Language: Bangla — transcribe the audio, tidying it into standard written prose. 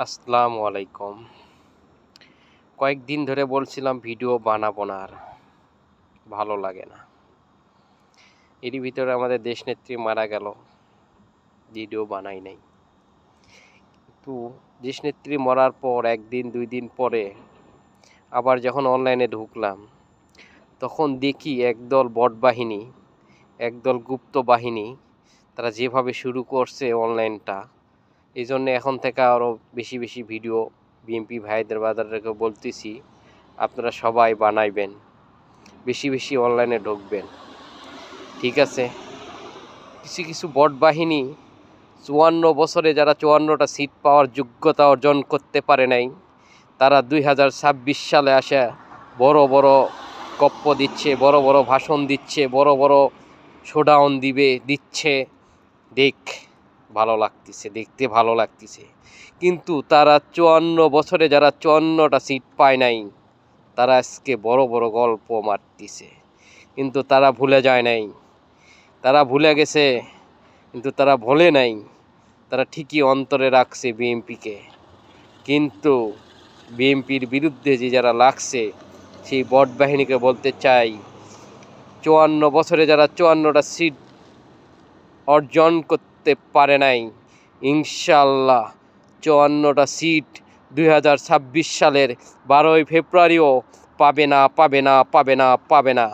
আসসালামু আলাইকুম। কয়েকদিন ধরে বলছিলাম ভিডিও বানাবো না, আর ভালো লাগে না। এরই ভিতরে আমাদের দেশনেত্রী মারা গেল, ভিডিও বানাই নাই। কিন্তু দেশনেত্রী মরার পর একদিন 2 দিন পরে আবার যখন অনলাইনে ঢুকলাম, তখন দেখি একদল বট বাহিনী, একদল গুপ্ত বাহিনী, তারা যেভাবে শুরু করছে অনলাইনটা, এই জন্যে এখন থেকে আরও বেশি বেশি ভিডিও বিএমপি ভাইদের বাজারকে বলতেছি, আপনারা সবাই বানাইবেন, বেশি বেশি অনলাইনে ঢুকবেন। ঠিক আছে, কিছু কিছু বট বাহিনী 54 বছরে যারা 54টা সিট পাওয়ার যোগ্যতা অর্জন করতে পারে নাই, তারা 2026 সালে আসে বড় বড় গপ্প দিচ্ছে, বড় বড় ভাষণ দিচ্ছে, বড় বড় শোডাউন দিচ্ছে। ভালো লাগতেছে, দেখতে ভালো লাগতেছে। কিন্তু তারা 54 বছরে যারা 54টা সিট পায় নাই, তারা আজকে বড় বড় গল্প মারতেছে। কিন্তু তারা ভুলে যায় নাই, তারা ভুলে গেছে, কিন্তু তারা ভোলে নাই। তারা ঠিকই অন্তরে রাখছে বিএমপিকে। কিন্তু বিএমপির বিরুদ্ধে যে যারা লাগছে, সেই বট বাহিনীকে বলতে চাই, 54 বছরে যারা 54টা সিট অর্জন করতে পারে নাই, ইনশাল্লাহ 54টা সিট 2026 সালের 12ই ফেব্রুয়ারিও পাবে না, পাবে না, পাবে না, পাবে না।